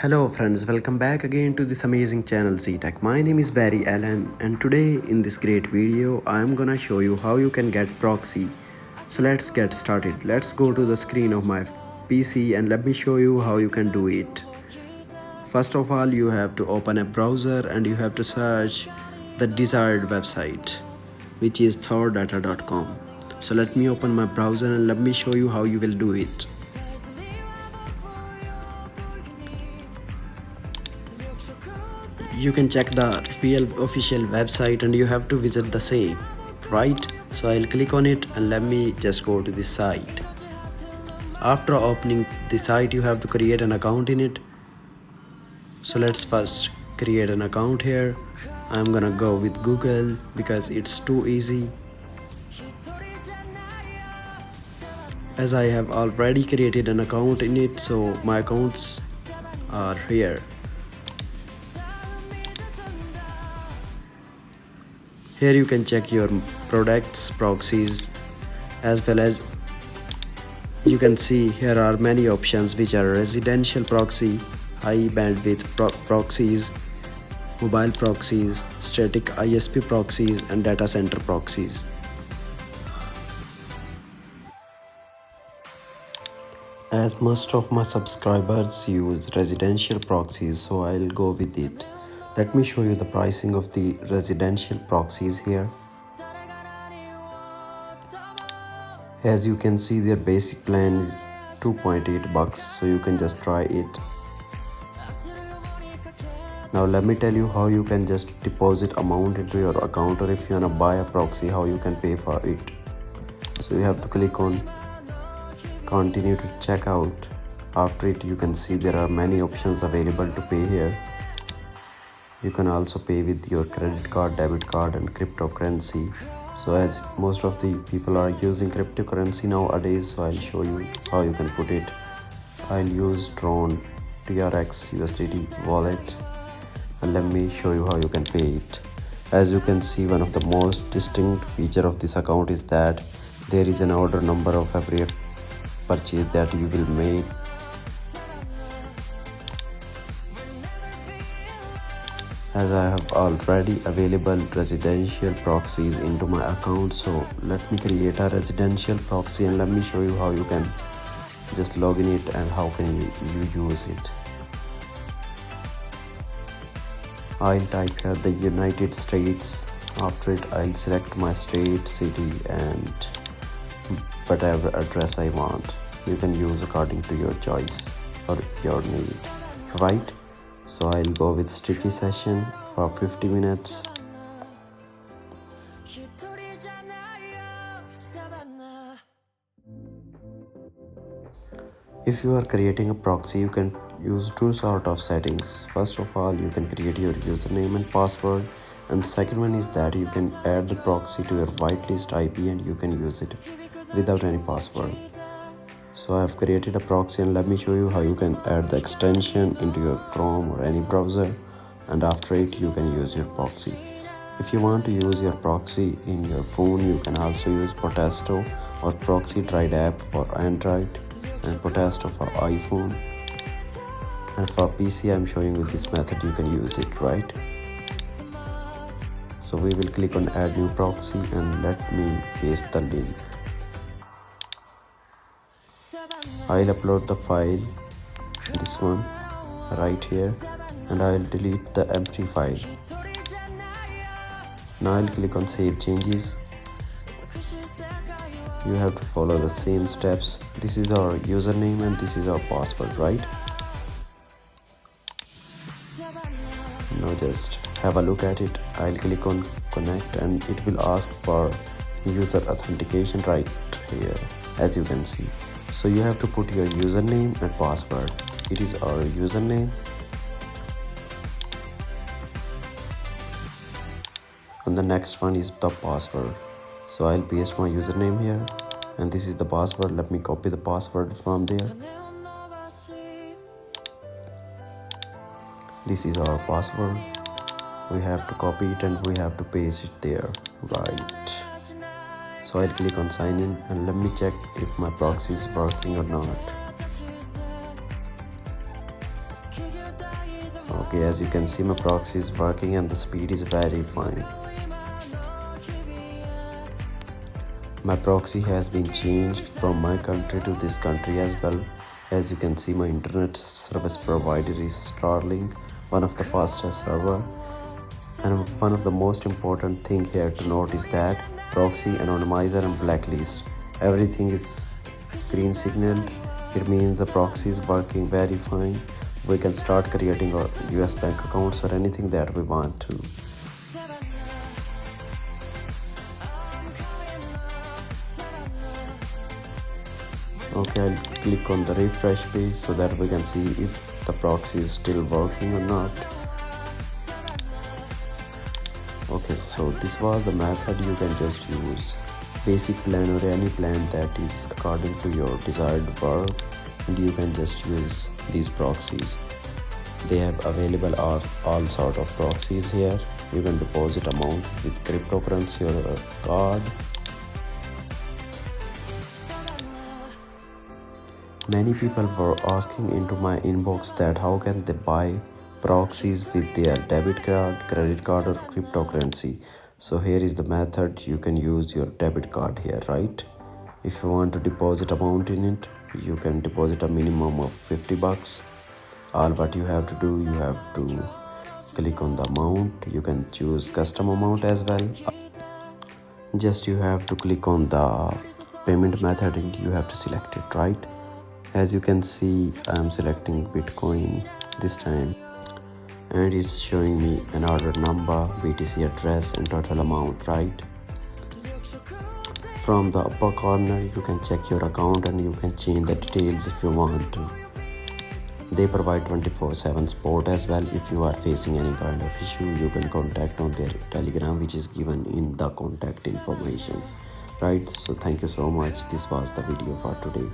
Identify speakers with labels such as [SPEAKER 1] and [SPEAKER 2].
[SPEAKER 1] Hello friends, welcome back again to this amazing channel CTech. My name is Barry Allen and today in this great video I am gonna show you how you can get Proxy. So let's get started. Let's go to the screen of my PC and let me show you how you can do it. First of all, you have to open a browser and you have to search the desired website, which is thordata.com. So let me open my browser and let me show you how you will do it. You can check the real official website and you have to visit the same, right? So I'll click on it and let me just go to this site. After opening the site, you have to create an account in it. So let's first create an account here. I'm gonna go with Google because it's too easy. As I have already created an account in it, so my accounts are here. Here you can check your products, proxies, as well as you can see here are many options which are residential proxy, high bandwidth proxies, mobile proxies, static ISP proxies and data center proxies. As most of my subscribers use residential proxies, so I'll go with it. Let me show you the pricing of the residential proxies here. As you can see, their basic plan is 2.8 bucks, so you can just try it. Now let me tell you how you can just deposit amount into your account, or if you wanna buy a proxy, how you can pay for it. So you have to click on continue to check out. After it, you can see there are many options available to pay here. You can also pay with your credit card, debit card and cryptocurrency. So as most of the people are using cryptocurrency nowadays, so I'll show you how you can put it. I'll use Tron TRX USDT wallet and let me show you how you can pay it. As you can see, one of the most distinct feature of this account is that there is an order number of every purchase that you will make. As I have already available residential proxies into my account, so let me create a residential proxy and let me show you how you can just log in it and how can you use it. I'll type here the United States. After it, I'll select my state, city and whatever address I want. You can use according to your choice or your need, right? So I'll go with sticky session for 50 minutes. If you are creating a proxy, you can use two sort of settings. First of all, you can create your username and password, and second one is that you can add the proxy to your whitelist IP and you can use it without any password. So I have created a proxy and let me show you how you can add the extension into your Chrome or any browser, and after it you can use your proxy. If you want to use your proxy in your phone, you can also use Potasto or Proxy Dried app for Android and Potasto for iPhone, and for PC I'm showing with this method you can use it, right? So we will click on add new proxy and let me paste the link. I'll upload the file, this one right here, and I'll delete the empty file. Now I'll click on save changes. You have to follow the same steps. This is our username and this is our password, right? Now just have a look at it. I'll click on connect and it will ask for user authentication right here, as you can see. So you have to put your username and password. It is our username and the next one is the password. So I'll paste my username here and this is the password. Let me copy the password from there. This is our password. We have to copy it and we have to paste it there, right? So I'll click on sign in and let me check if my proxy is working or not. Okay, as you can see, my proxy is working and the speed is very fine. My proxy has been changed from my country to this country as well. As you can see, my internet service provider is Starlink, one of the fastest server. And one of the most important thing here to note is that proxy, anonymizer and blacklist. Everything is green signaled. It means the proxy is working very fine. We can start creating our US bank accounts or anything that we want to. Okay, I'll click on the refresh page so that we can see if the proxy is still working or not. Okay, so this was the method. You can just use basic plan or any plan that is according to your desired work, and you can just use these proxies. They have available all sort of proxies here. You can deposit amount with cryptocurrency or a card. Many people were asking into my inbox that how can they buy proxies with their debit card, credit card or cryptocurrency. So here is the method. You can use your debit card here, right? If you want to deposit amount in it, you can deposit a minimum of 50 bucks. All what you have to do, you have to click on the amount. You can choose custom amount as well. Just you have to click on the payment method and you have to select it, right? As you can see, I'm selecting Bitcoin this time and it's showing me an order number, BTC address and total amount, right? From the upper corner you can check your account and you can change the details if you want to. They provide 24/7 support as well. If you are facing any kind of issue, you can contact on their Telegram, which is given in the contact information, right? So thank you so much. This was the video for today.